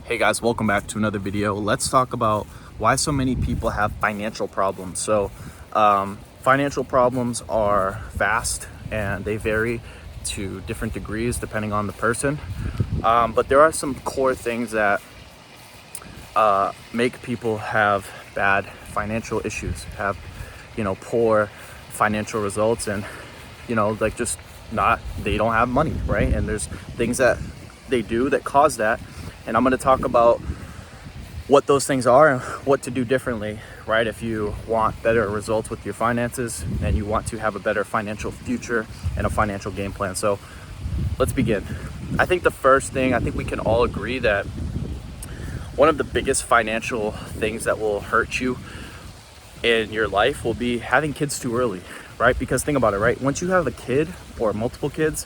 Hey guys, welcome back to another video. Let's talk about why so many people have financial problems. Financial problems are vast and they vary to different degrees depending on the person. But there are some core things that make people have bad financial issues, have, poor financial results, and, they don't have money, right? And there's things that they do that cause that. And I'm going to talk about what those things are and what to do differently, right? If you want better results with your finances and you want to have a better financial future and a financial game plan. So let's begin. I think the first thing, I think we can all agree that one of the biggest financial things that will hurt you in your life will be having kids too early, right? Because think about it, right? Once you have a kid or multiple kids,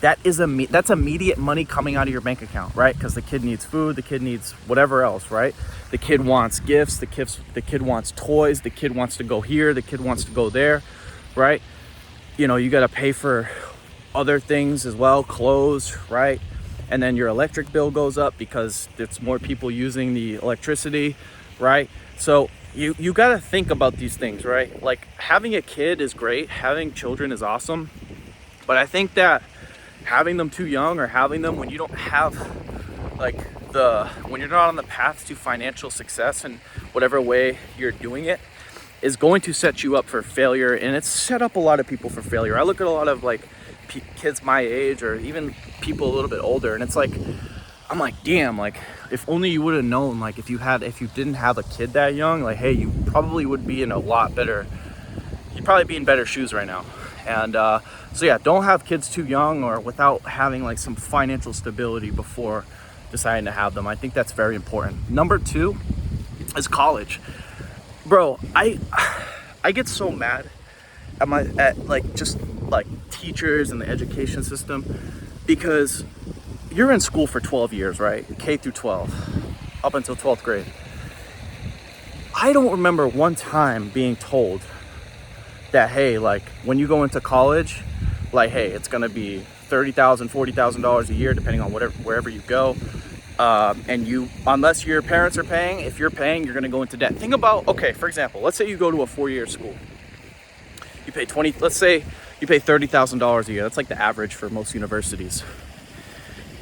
that's immediate money coming out of your bank account, right? Because the kid needs food, the kid needs whatever else, right? The kid wants gifts, the kid wants toys, the kid wants to go here, the kid wants to go there, right? You got to pay for other things as well, clothes, right? And then your electric bill goes up because there's more people using the electricity, right? So you got to think about these things, right? Like, having a kid is great, having children is awesome, but I think that having them too young, or having them when you don't have when you're not on the path to financial success in whatever way you're doing it, is going to set you up for failure. And it's set up a lot of people for failure. I look at a lot of kids my age, or even people a little bit older, and I'm like, damn, if only you would have known, if you didn't have a kid that young, hey, you probably would be in you'd probably be in better shoes right now. And so yeah, don't have kids too young or without having some financial stability before deciding to have them. I think that's very important. Number two is college. Bro, I get so mad at teachers and the education system, because you're in school for 12 years, right? K through 12, up until 12th grade. I don't remember one time being told that, hey, when you go into college, hey, it's gonna be $30,000, $40,000 a year, depending on wherever you go. And unless your parents are paying, if you're paying, you're gonna go into debt. Think about, okay, for example, let's say you go to a 4-year school. Let's say you pay $30,000 a year. That's the average for most universities.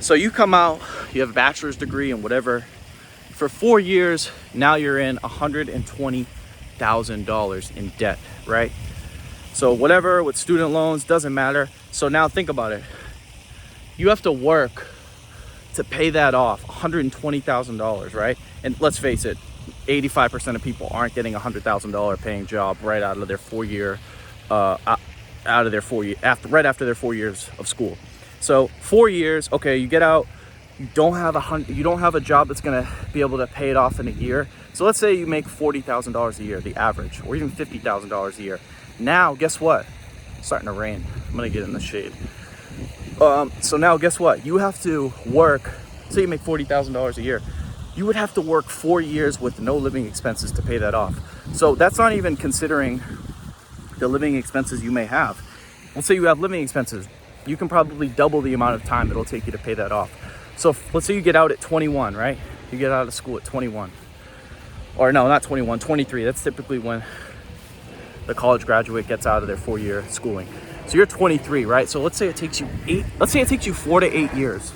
So you come out, you have a bachelor's degree and whatever. For 4 years, now you're in $120,000 in debt, right? So whatever, with student loans, doesn't matter. So now think about it. You have to work to pay that off, $120,000, right? And let's face it, 85% of people aren't getting a $100,000 paying job right out of their 4-year, right after their 4 years of school. So 4 years, okay, you get out, you don't have a job that's gonna be able to pay it off in a year. So let's say you make $40,000 a year, the average, or even $50,000 a year. Now, guess what? It's starting to rain. I'm gonna get in the shade. So now, guess what? You have to work. Say you make $40,000 a year. You would have to work 4 years with no living expenses to pay that off. So that's not even considering the living expenses you may have. Let's say you have living expenses. You can probably double the amount of time it'll take you to pay that off. So let's say you get out at 21, right? You get out of school at 21. Or no, not 21, 23. That's typically when the college graduate gets out of their 4-year schooling. So you're 23, right? So let's say it takes you 4 to 8 years.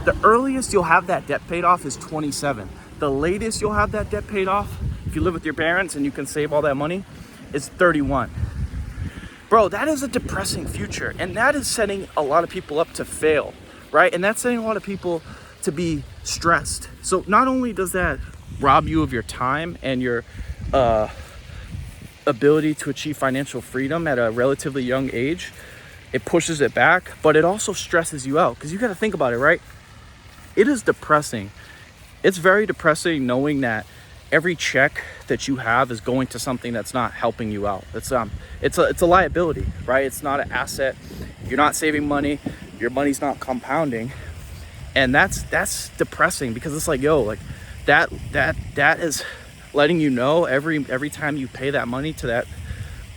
The earliest you'll have that debt paid off is 27. The latest you'll have that debt paid off, if you live with your parents and you can save all that money, is 31. Bro, that is a depressing future, and that is setting a lot of people up to fail, right? And that's setting a lot of people to be stressed. So not only does that rob you of your time and your ability to achieve financial freedom at a relatively young age, it pushes it back, but it also stresses you out, because you got to think about it, right? It is depressing. It's very depressing knowing that every check that you have is going to something that's not helping you out. It's a liability, right? It's not an asset. You're not saving money. Your money's not compounding, and that's depressing, because it's that is letting you know every time you pay that money to that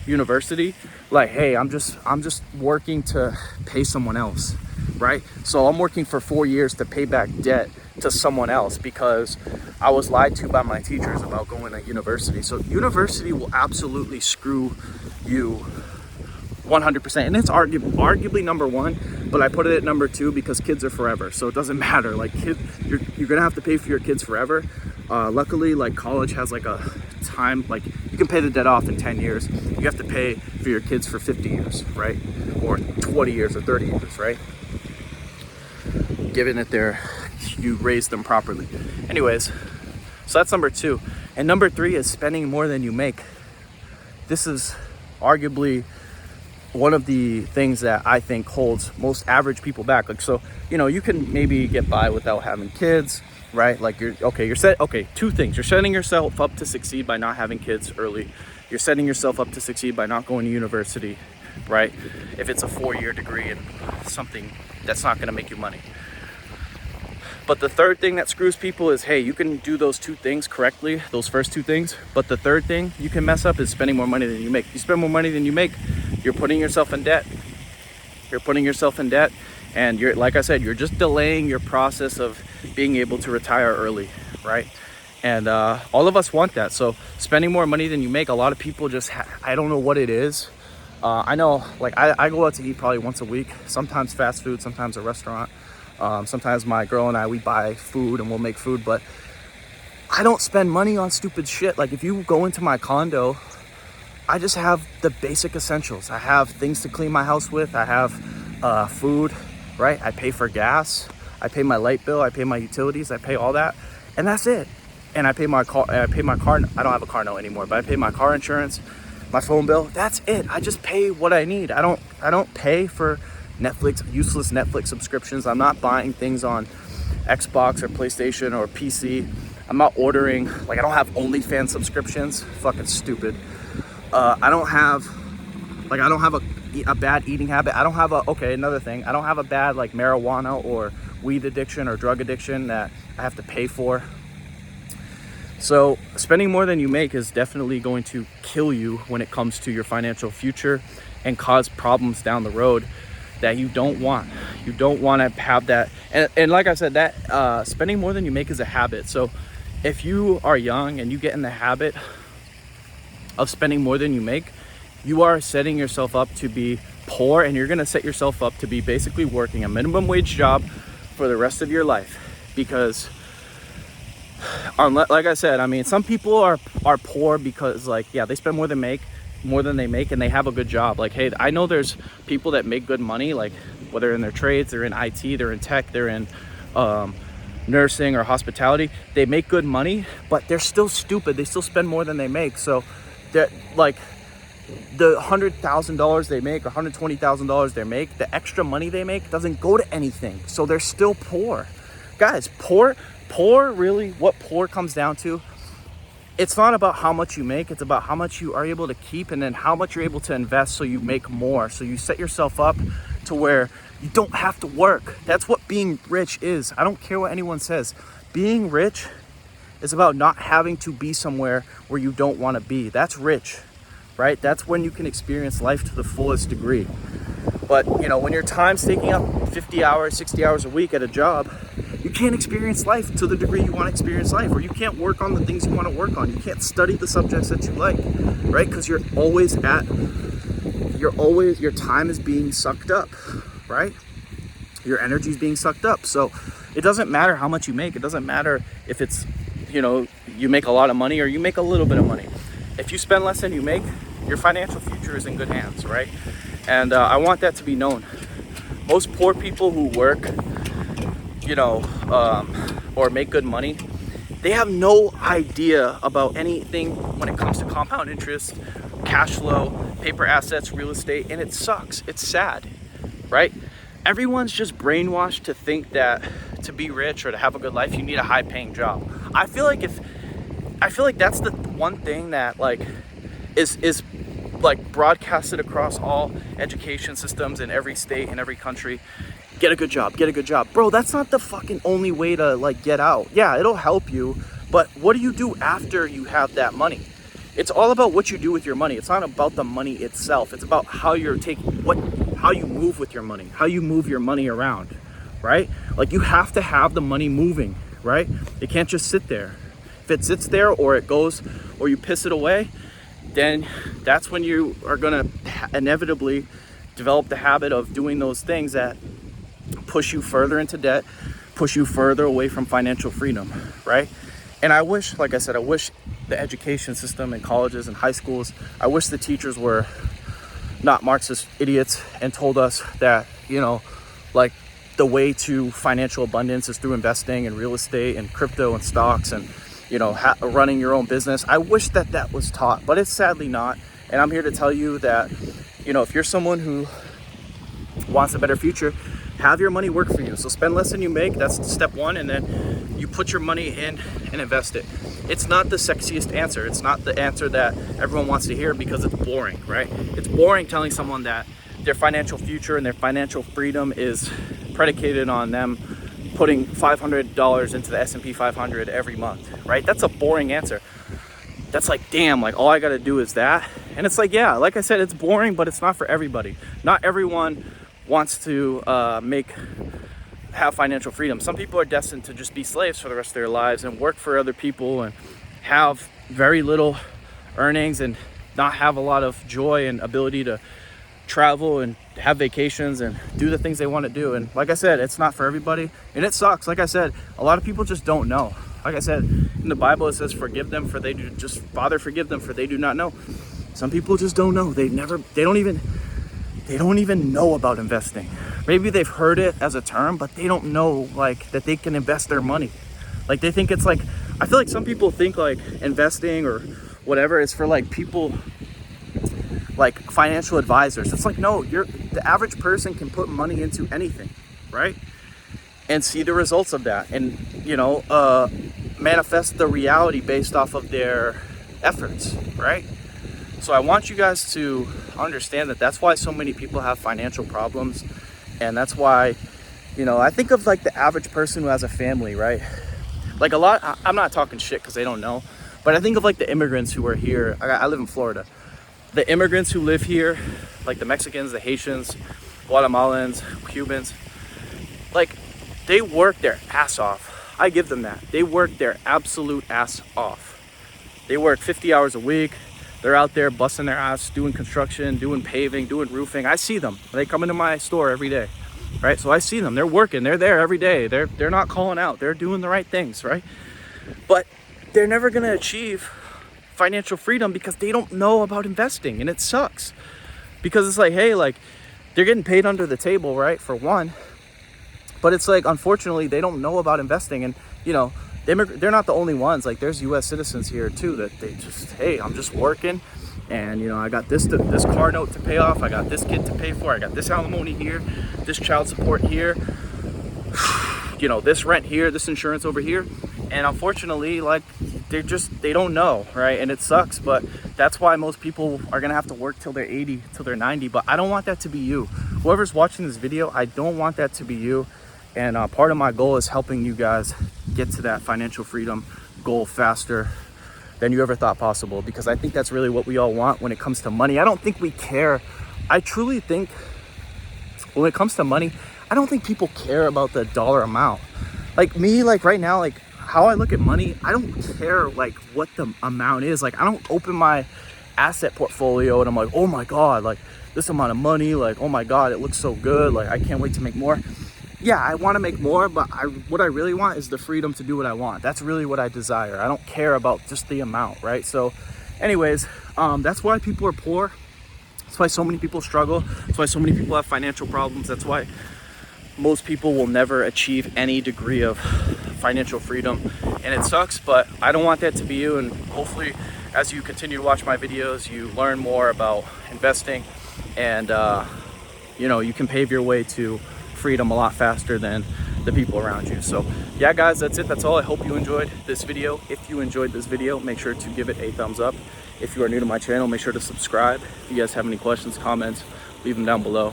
university, hey, I'm just working to pay someone else, right? So I'm working for 4 years to pay back debt to someone else because I was lied to by my teachers about going to university. So university will absolutely screw you 100%, and it's arguably number one, but I put it at number two because kids are forever, so it doesn't matter. Like, you're gonna have to pay for your kids forever. Luckily, like, college has like a time, like, you can pay the debt off in 10 years. You have to pay for your kids for 50 years, right? Or 20 years or 30 years, right? Given that you raised them properly. Anyways, so that's number two. And number three is spending more than you make. This is arguably one of the things that I think holds most average people back. Like, so, you know, you can maybe get by without having kids, right? Like, two things. You're setting yourself up to succeed by not having kids early. You're setting yourself up to succeed by not going to university, right? If it's a 4-year degree and something that's not going to make you money. But the third thing that screws people is, hey, you can do those two things correctly, those first two things, but the third thing you can mess up is spending more money than you make. You spend more money than you make, you're putting yourself in debt. You're putting yourself in debt, and you're, like I said, you're just delaying your process of being able to retire early, right? And all of us want that. So spending more money than you make, a lot of people just, I don't know what it is. I know, like, I go out to eat probably once a week, sometimes fast food, sometimes a restaurant. Sometimes my girl and I, we buy food and we'll make food, but I don't spend money on stupid shit. Like, if you go into my condo, I just have the basic essentials. I have things to clean my house with. I have food, right? I pay for gas. I pay my light bill. I pay my utilities. I pay all that, and that's it. And I pay my car. I don't have a car note anymore, but I pay my car insurance, my phone bill. That's it. I just pay what I need. I don't pay for useless Netflix subscriptions. I'm not buying things on Xbox or PlayStation or PC. I'm not ordering, like, I don't have OnlyFans subscriptions. Fucking stupid. I don't have a bad eating habit. Another thing. I don't have a bad, like, marijuana or weed addiction or drug addiction that I have to pay for. So spending more than you make is definitely going to kill you when it comes to your financial future and cause problems down the road that you don't want. You don't want to have that. And like I said, that spending more than you make is a habit. So if you are young and you get in the habit of spending more than you make, you are setting yourself up to be poor, and you're going to set yourself up to be basically working a minimum wage job for the rest of your life. Because like I said, I mean, some people are poor because, like, yeah, they spend more than they make, and they have a good job. Like, hey, I know there's people that make good money, like, whether in their trades, they're in IT, they're in tech, they're in nursing or hospitality. They make good money, but they're still stupid. They still spend more than they make. So they're like, the $100,000 they make or $120,000 they make, the extra money they make doesn't go to anything. So they're still poor. Guys, poor really, what poor comes down to, it's not about how much you make, it's about how much you are able to keep, and then how much you're able to invest so you make more. So you set yourself up to where you don't have to work. That's what being rich is. I don't care what anyone says. Being rich is about not having to be somewhere where you don't want to be. That's rich, right? That's when you can experience life to the fullest degree. But, you know, when your time's taking up 50 hours, 60 hours a week at a job, you can't experience life to the degree you want to experience life, or you can't work on the things you want to work on. You can't study the subjects that you like, right? Because your time is being sucked up, right? Your energy is being sucked up. So it doesn't matter how much you make. It doesn't matter if it's, you know, you make a lot of money or you make a little bit of money. If you spend less than you make, your financial future is in good hands, right? And I want that to be known. Most poor people who work, you know, or make good money, they have no idea about anything when it comes to compound interest, cash flow, paper assets, real estate, and it sucks. It's sad, right? Everyone's just brainwashed to think that to be rich or to have a good life, you need a high-paying job. I feel like that's the one thing that, like, is like broadcasted across all education systems in every state and every country. Get a good job. Bro, that's not the fucking only way to, like, get out. Yeah, it'll help you, but what do you do after you have that money? It's all about what you do with your money. It's not about the money itself. It's about how you move with your money, how you move your money around, right? Like, you have to have the money moving. right? It can't just sit there. If it sits there or it goes or you piss it away, then that's when you are gonna inevitably develop the habit of doing those things that push you further into debt, push you further away from financial freedom, right? And I wish, like I said, I wish the education system in colleges and high schools, I wish the teachers were not Marxist idiots and told us that, you know, like the way to financial abundance is through investing in real estate and crypto and stocks and, you know, running your own business. I wish that that was taught, but it's sadly not. And I'm here to tell you that, you know, if you're someone who wants a better future, have your money work for you. So spend less than you make. That's step one. And then you put your money in and invest it. It's not the sexiest answer. It's not the answer that everyone wants to hear because it's boring, right? It's boring telling someone that their financial future and their financial freedom is predicated on them putting $500 into the S&P 500 every month, right? That's a boring answer. That's like, damn, like all I got to do is that. And it's like, yeah, like I said, it's boring, but it's not for everybody. Not everyone wants to have financial freedom. Some people are destined to just be slaves for the rest of their lives and work for other people and have very little earnings and not have a lot of joy and ability to travel and have vacations and do the things they want to do. And like I said, it's not for everybody, and it sucks. Like I said, a lot of people just don't know. Like I said, in the Bible it says, forgive them for they do, just Father, forgive them for they do not know. Some people just don't know. They don't even know about investing. Maybe they've heard it as a term, but they don't know like that they can invest their money. Like they think it's like, I feel like some people think like investing or whatever is for like people like financial advisors. It's like, no, the average person can put money into anything, right? And see the results of that and, you know, manifest the reality based off of their efforts, right? So I want you guys to understand that that's why so many people have financial problems. And that's why, you know, I think of like the average person who has a family, right? Like a lot, I'm not talking shit because they don't know, but I think of like the immigrants who are here. I live in Florida. The immigrants who live here, like the Mexicans, the Haitians, Guatemalans, Cubans, like they work their ass off. I give them that. They work their absolute ass off. They work 50 hours a week. They're out there busting their ass, doing construction, doing paving, doing roofing. I see them. They come into my store every day, right? So I see them. They're working. They're there every day. They're not calling out. They're doing the right things, right? But they're never going to achieve financial freedom because they don't know about investing, and it sucks. Because it's like, hey, like they're getting paid under the table, right? For one. But it's like, unfortunately, they don't know about investing. And, you know, they're not the only ones. Like there's US citizens here too that they just, hey, I'm just working and, you know, I got this car note to pay off, I got this kid to pay for, I got this alimony here, this child support here, you know, this rent here, this insurance over here. And unfortunately, like they don't know, right? And it sucks, but that's why most people are gonna have to work till they're 80, till they're 90. But I don't want that to be you. Whoever's watching this video, I don't want that to be you. And part of my goal is helping you guys get to that financial freedom goal faster than you ever thought possible, because I think that's really what we all want when it comes to money. I don't think we care. I truly think when it comes to money, I don't think people care about the dollar amount. Like me, like right now, like how I look at money, I don't care like what the amount is. Like I don't open my asset portfolio and I'm like, oh my God, like this amount of money, like, oh my God, it looks so good. Like I can't wait to make more. Yeah, I want to make more, but what I really want is the freedom to do what I want. That's really what I desire. I don't care about just the amount, right? So anyways, that's why people are poor. That's why so many people struggle. That's why so many people have financial problems. That's why most people will never achieve any degree of financial freedom. And it sucks, but I don't want that to be you. And hopefully, as you continue to watch my videos, you learn more about investing and, you know, you can pave your way to freedom a lot faster than the people around you. So yeah, guys, that's it. That's all. I hope you enjoyed this video. If you enjoyed this video, make sure to give it a thumbs up. If you are new to my channel, make sure to subscribe. If you guys have any questions, comments, leave them down below.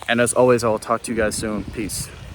And as always, I will talk to you guys soon. Peace.